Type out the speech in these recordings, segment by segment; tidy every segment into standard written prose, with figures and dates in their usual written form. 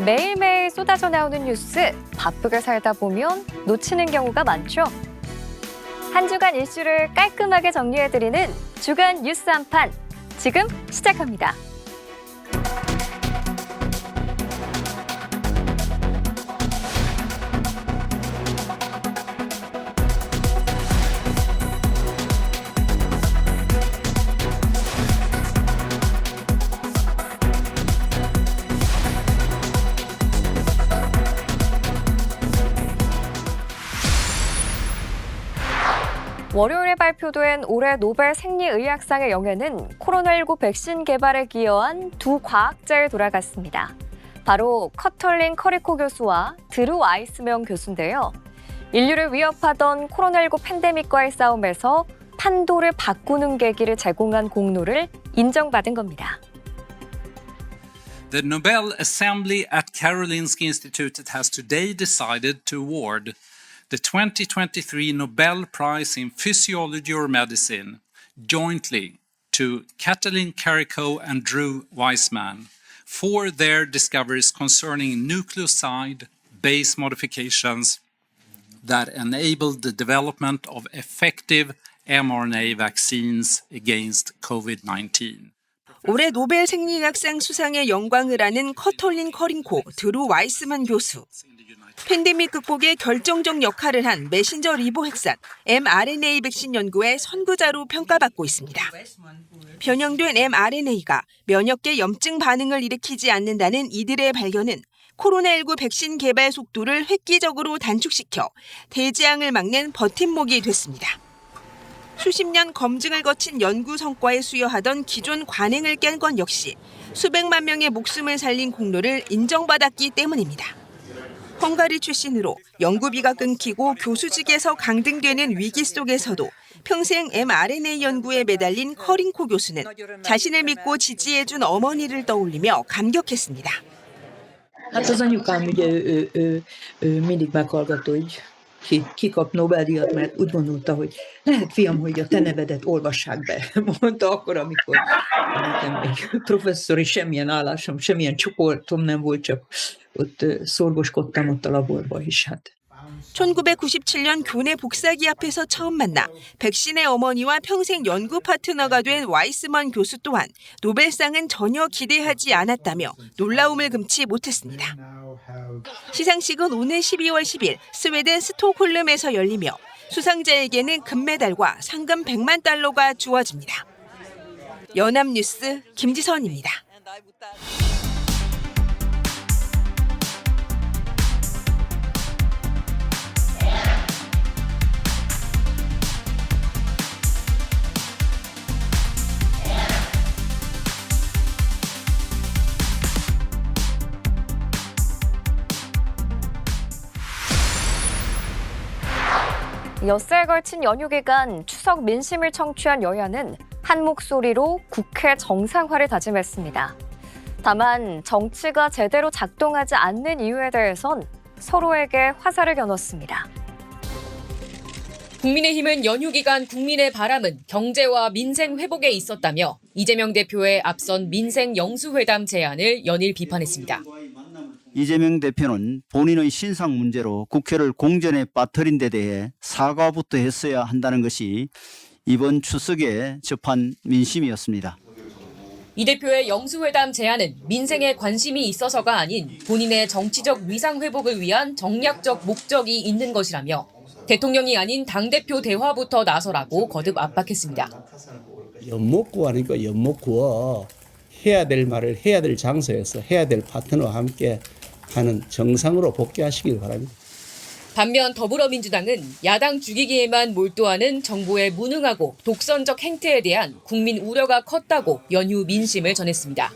매일매일 쏟아져 나오는 뉴스, 바쁘게 살다 보면 놓치는 경우가 많죠. 한 주간 이슈를 깔끔하게 정리해드리는 주간 뉴스 한판, 지금 시작합니다. 월요일에 발표된 올해 노벨 생리의학상의 영예는 코로나19 백신 개발에 기여한 두 과학자에 돌아갔습니다. 바로 커털린 커리코 교수와 드루 와이스먼 교수인데요. 인류를 위협하던 코로나19 팬데믹과의 싸움에서 판도를 바꾸는 계기를 제공한 공로를 인정받은 겁니다. The Nobel Assembly at Karolinska Institutet has today decided to award the 2023 Nobel Prize in Physiology or Medicine jointly to Katalin Karikó and Drew Weissman for their discoveries concerning nucleoside base modifications that enabled the development of effective mRNA vaccines against COVID-19. 올해 노벨 생리학상 수상에 영광을 아는 커털린 커링코, 드루 와이스만 교수. 팬데믹 극복에 결정적 역할을 한 메신저 리보 핵산 mRNA 백신 연구의 선구자로 평가받고 있습니다. 변형된 mRNA가 면역계 염증 반응을 일으키지 않는다는 이들의 발견은 코로나19 백신 개발 속도를 획기적으로 단축시켜 대재앙을 막는 버팀목이 됐습니다. 수십 년 검증을 거친 연구 성과에 수여하던 기존 관행을 깬 건 역시 수백만 명의 목숨을 살린 공로를 인정받았기 때문입니다. 헝가리 출신으로 연구비가 끊기고 교수직에서 강등되는 위기 속에서도 평생 mRNA 연구에 매달린 커링코 교수는 자신을 믿고 지지해준 어머니를 떠올리며 감격했습니다. Hát az anyukám ugye ő mindig meghallgatta, hogy ki kap Nobel-díjat, mert úgy gondolta, hogy lehet fiam, hogy a te nevedet olvassák be. Mondta akkor, amikor nekem még professzori semmilyen állásom, semmilyen csoportom nem volt, csak ott szorgoskodtam ott a laborba is. Hát. 1997년 교내 복사기 앞에서 처음 만나 백신의 어머니와 평생 연구 파트너가 된 와이스먼 교수 또한 노벨상은 전혀 기대하지 않았다며 놀라움을 금치 못했습니다. 시상식은 오늘 12월 10일 스웨덴 스톡홀름에서 열리며 수상자에게는 금메달과 상금 100만 달러가 주어집니다. 연합뉴스 김지선입니다. 엿새에 걸친 연휴 기간 추석 민심을 청취한 여야는 한 목소리로 국회 정상화를 다짐했습니다. 다만 정치가 제대로 작동하지 않는 이유에 대해선 서로에게 화살을 겨눴습니다. 국민의힘은 연휴 기간 국민의 바람은 경제와 민생 회복에 있었다며 이재명 대표의 앞선 민생 영수회담 제안을 연일 비판했습니다. 이재명 대표는 본인의 신상 문제로 국회를 공전에 빠뜨린 데 대해 사과부터 했어야 한다는 것이 이번 추석에 접한 민심이었습니다. 이 대표의 영수회담 제안은 민생에 관심이 있어서가 아닌 본인의 정치적 위상 회복을 위한 정략적 목적이 있는 것이라며 대통령이 아닌 당대표 대화부터 나서라고 거듭 압박했습니다. 엿먹고 하니까 엿먹고 해야 될 말을 해야 될 장소에서 해야 될 파트너와 함께 하는 정상으로 복귀하시길 바랍니다. 반면 더불어민주당은 야당 죽이기에만 몰두하는 정부의 무능하고 독선적 행태에 대한 국민 우려가 컸다고 연휴 민심을 전했습니다.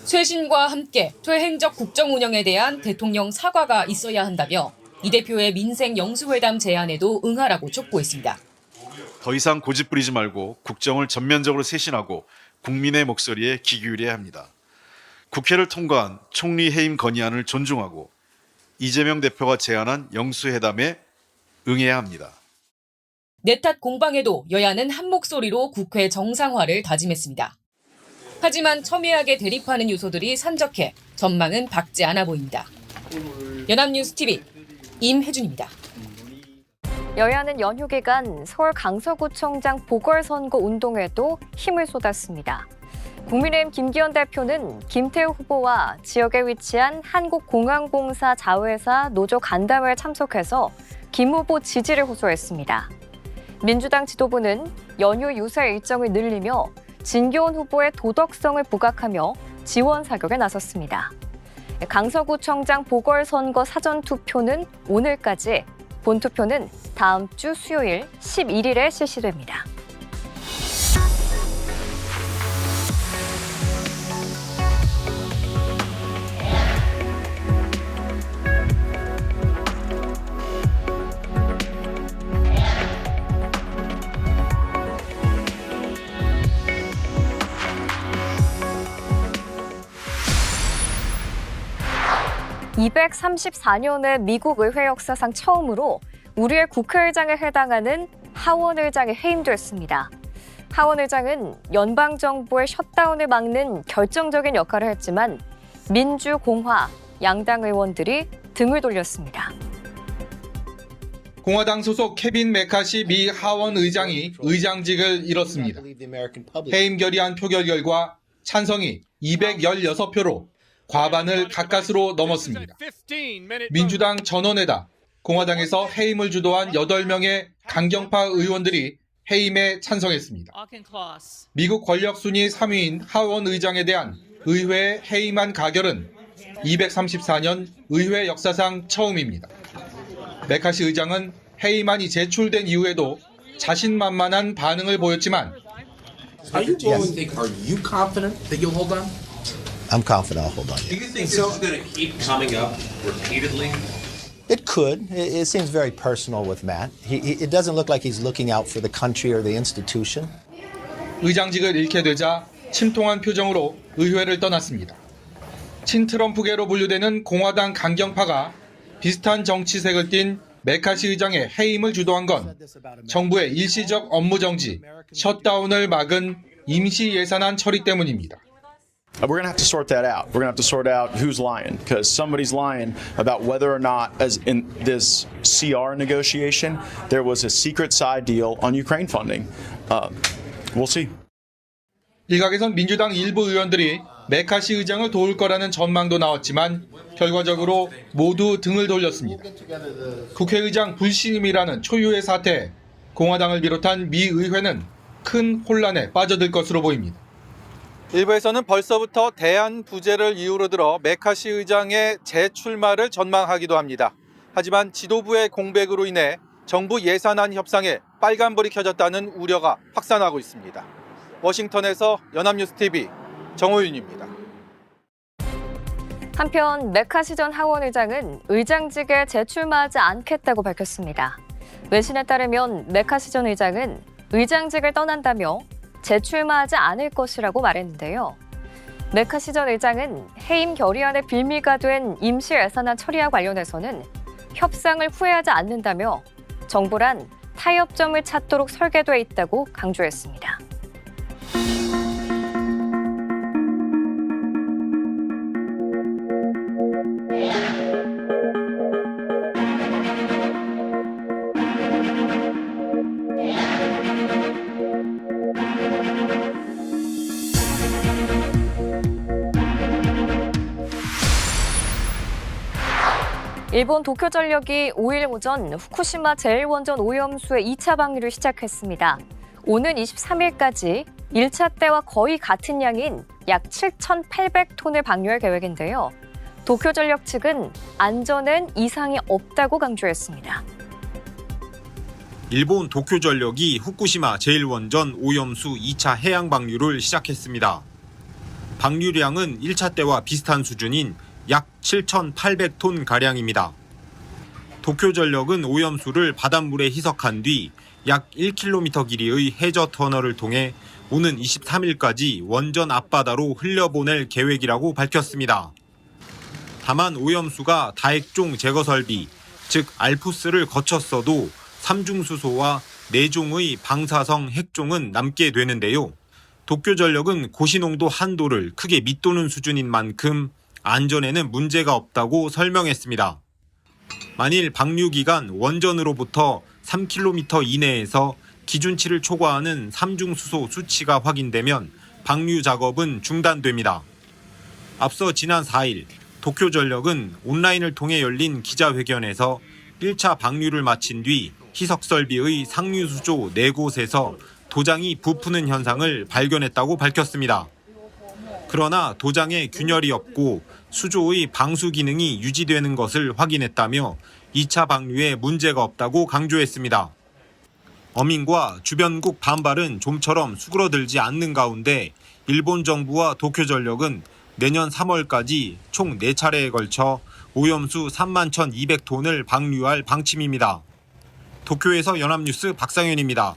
쇄신과 함께 퇴행적 국정 운영에 대한 대통령 사과가 있어야 한다며 이 대표의 민생 영수회담 제안에도 응하라고 촉구했습니다. 더 이상 고집 부리지 말고 국정을 전면적으로 쇄신하고 국민의 목소리에 귀 기울여야 합니다. 국회를 통과한 총리 해임 건의안을 존중하고 이재명 대표가 제안한 영수회담에 응해야 합니다. 내탓 공방에도 여야는 한 목소리로 국회 정상화를 다짐했습니다. 하지만 첨예하게 대립하는 요소들이 산적해 전망은 밝지 않아 보입니다. 연합뉴스TV 임혜준입니다. 여야는 연휴 기간 서울 강서구청장 보궐선거 운동에도 힘을 쏟았습니다. 국민의힘 김기현 대표는 김태우 후보와 지역에 위치한 한국공항공사 자회사 노조 간담회에 참석해서 김 후보 지지를 호소했습니다. 민주당 지도부는 연휴 유세 일정을 늘리며 진교훈 후보의 도덕성을 부각하며 지원 사격에 나섰습니다. 강서구청장 보궐선거 사전투표는 오늘까지, 본투표는 다음 주 수요일 11일에 실시됩니다. (234년의) 미국 의회 역사상 처음으로 우리의 국회의장에 해당하는 하원 의장이 해임됐습니다. 하원 의장은 연방정부의 셧다운을 막는 결정적인 역할을 했지만 민주, 공화, 양당 의원들이 등을 돌렸습니다. 공화당 소속 케빈 메카시 미 하원 의장이 의장직을 잃었습니다. 해임 결의안 표결 결과 찬성이 216표로 과반을 가까스로 넘었습니다. 민주당 전원에다 공화당에서 해임을 주도한 8명의 강경파 의원들이 해임에 찬성했습니다. 미국 권력 순위 3위인 하원 의장에 대한 의회의 해임안 가결은 234년 의회 역사상 처음입니다. 메카시 의장은 해임안이 제출된 이후에도 자신만만한 반응을 보였지만 Are you confident that you'll hold on? I'm confident I'll hold on. Do you think this is going to keep coming up repeatedly? It could. It seems very personal with Matt. It doesn't look like he's looking out for the country or the institution. 의장직을 잃게 되자 침통한 표정으로 의회를 떠났습니다. 친트럼프계로 분류되는 공화당 강경파가 비슷한 정치색을 띤 메카시 의장의 해임을 주도한 건 정부의 일시적 업무 정지, 셧다운을 막은 임시 예산안 처리 때문입니다. We're going to have to sort that out. We're going to have to sort out who's lying, because somebody's lying about whether or not, as in this CR negotiation, there was a secret side deal on Ukraine funding. We'll see. 일각에선 민주당 일부 의원들이 메카시 의장을 도울 거라는 전망도 나왔지만 결과적으로 모두 등을 돌렸습니다. 국회의장 불신임이라는 초유의 사태에 공화당을 비롯한 미 의회는 큰 혼란에 빠져들 것으로 보입니다. 일부에서는 벌써부터 대안 부재를 이유로 들어 메카시 의장의 재출마를 전망하기도 합니다. 하지만 지도부의 공백으로 인해 정부 예산안 협상에 빨간불이 켜졌다는 우려가 확산하고 있습니다. 워싱턴에서 연합뉴스TV 정호윤입니다. 한편 메카시 전 하원 의장은 의장직에 재출마하지 않겠다고 밝혔습니다. 외신에 따르면 메카시 전 의장은 의장직을 떠난다며 재출마하지 않을 것이라고 말했는데요. 메카시 전 의장은 해임 결의안의 빌미가 된 임시 예산안 처리와 관련해서는 협상을 후회하지 않는다며 정부란 타협점을 찾도록 설계돼 있다고 강조했습니다. 일본 도쿄전력이 5일 오전 후쿠시마 제1원전 오염수의 2차 방류를 시작했습니다. 오는 23일까지 1차 때와 거의 같은 양인 약 7,800톤을 방류할 계획인데요. 도쿄전력 측은 안전엔 이상이 없다고 강조했습니다. 일본 도쿄전력이 후쿠시마 제1원전 오염수 2차 해양 방류를 시작했습니다. 방류량은 1차 때와 비슷한 수준인 약 7,800톤 가량입니다. 도쿄전력은 오염수를 바닷물에 희석한 뒤 약 1km 길이의 해저 터널을 통해 오는 23일까지 원전 앞바다로 흘려보낼 계획이라고 밝혔습니다. 다만 오염수가 다액종 제거 설비, 즉 알프스를 거쳤어도 3중수소와 4종의 방사성 핵종은 남게 되는데요. 도쿄전력은 고시농도 한도를 크게 밑도는 수준인 만큼 안전에는 문제가 없다고 설명했습니다. 만일 방류 기간 원전으로부터 3km 이내에서 기준치를 초과하는 삼중수소 수치가 확인되면 방류 작업은 중단됩니다. 앞서 지난 4일 도쿄전력은 온라인을 통해 열린 기자회견에서 1차 방류를 마친 뒤 희석설비의 상류수조 4곳에서 도장이 부푸는 현상을 발견했다고 밝혔습니다. 그러나 도장에 균열이 없고 수조의 방수 기능이 유지되는 것을 확인했다며 2차 방류에 문제가 없다고 강조했습니다. 어민과 주변국 반발은 좀처럼 수그러들지 않는 가운데 일본 정부와 도쿄전력은 내년 3월까지 총 4차례에 걸쳐 오염수 31,200톤을 방류할 방침입니다. 도쿄에서 연합뉴스 박상현입니다.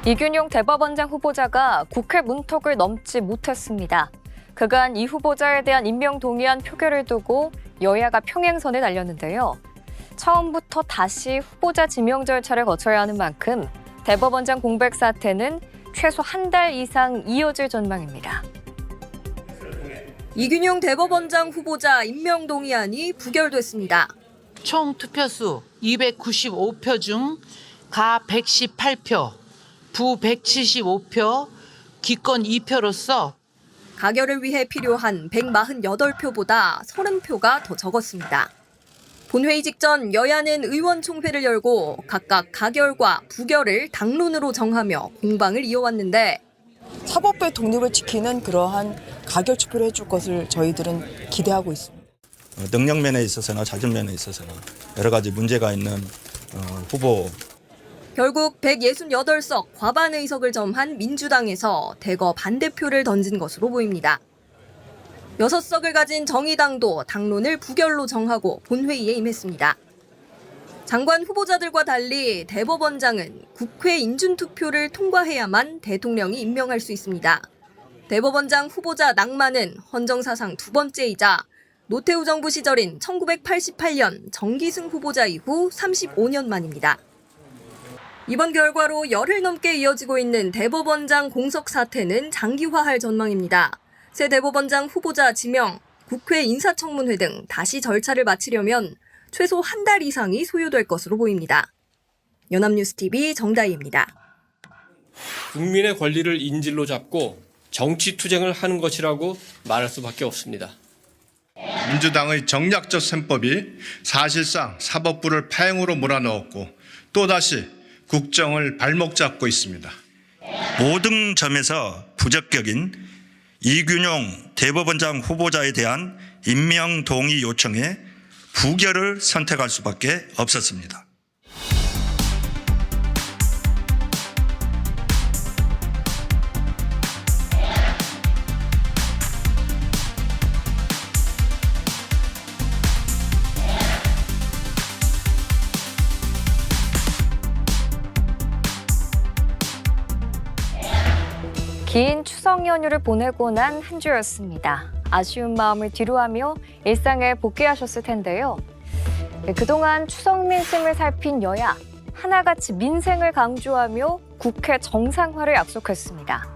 이균용 대법원장 후보자가 국회 문턱을 넘지 못했습니다. 그간 이 후보자에 대한 임명 동의안 표결을 두고 여야가 평행선에 달렸는데요. 처음부터 다시 후보자 지명 절차를 거쳐야 하는 만큼 대법원장 공백 사태는 최소 한 달 이상 이어질 전망입니다. 이균용 대법원장 후보자 임명 동의안이 부결됐습니다. 총 투표수 295표 중 가 118표, 부 175표, 기권 2표로서 가결을 위해 필요한 148표보다 30표가 더 적었습니다. 본회의 직전 여야는 의원총회를 열고 각각 가결과 부결을 당론으로 정하며 공방을 이어왔는데 사법부의 독립을 지키는 그러한 가결 투표를 해줄 것을 저희들은 기대하고 있습니다. 능력면에 있어서나 자질면에 있어서나 여러 가지 문제가 있는 후보. 결국 168석 과반 의석을 점한 민주당에서 대거 반대표를 던진 것으로 보입니다. 6석을 가진 정의당도 당론을 부결로 정하고 본회의에 임했습니다. 장관 후보자들과 달리 대법원장은 국회 인준투표를 통과해야만 대통령이 임명할 수 있습니다. 대법원장 후보자 낭만은 헌정사상 두 번째이자 노태우 정부 시절인 1988년 정기승 후보자 이후 35년 만입니다. 이번 결과로 열흘 넘게 이어지고 있는 대법원장 공석 사태는 장기화할 전망입니다. 새 대법원장 후보자 지명, 국회 인사청문회 등 다시 절차를 마치려면 최소 한 달 이상이 소요될 것으로 보입니다. 연합뉴스TV 정다희입니다. 국민의 권리를 인질로 잡고 정치 투쟁을 하는 것이라고 말할 수밖에 없습니다. 민주당의 정략적 셈법이 사실상 사법부를 파행으로 몰아넣었고 또다시 국정을 발목 잡고 있습니다. 모든 점에서 부적격인 이균용 대법원장 후보자에 대한 임명 동의 요청에 부결을 선택할 수밖에 없었습니다. 긴 추석 연휴를 보내고 난 한 주였습니다. 아쉬운 마음을 뒤로하며 일상에 복귀하셨을 텐데요. 그동안 추석 민심을 살핀 여야, 하나같이 민생을 강조하며 국회 정상화를 약속했습니다.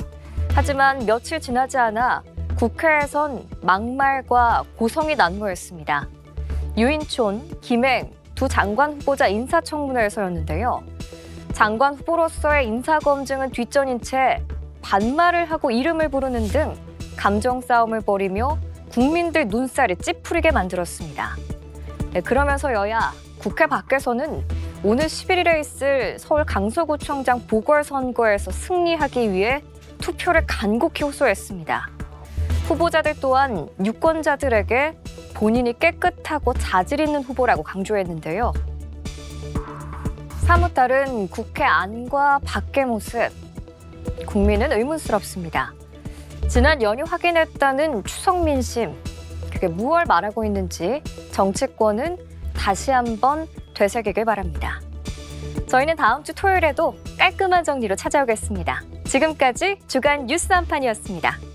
하지만 며칠 지나지 않아 국회에선 막말과 고성이 난무했습니다. 유인촌, 김행 두 장관 후보자 인사청문회에서였는데요. 장관 후보로서의 인사검증은 뒷전인 채 반말을 하고 이름을 부르는 등 감정 싸움을 벌이며 국민들 눈살이 찌푸리게 만들었습니다. 그러면서 여야, 국회 밖에서는 오늘 11일에 있을 서울 강서구청장 보궐선거에서 승리하기 위해 투표를 간곡히 호소했습니다. 후보자들 또한 유권자들에게 본인이 깨끗하고 자질 있는 후보라고 강조했는데요. 사뭇 다른 국회 안과 밖의 모습. 국민은 의문스럽습니다. 지난 연휴 확인했다는 추석 민심, 그게 무엇을 말하고 있는지 정치권은 다시 한번 되새기길 바랍니다. 저희는 다음 주 토요일에도 깔끔한 정리로 찾아오겠습니다. 지금까지 주간 뉴스 한판이었습니다.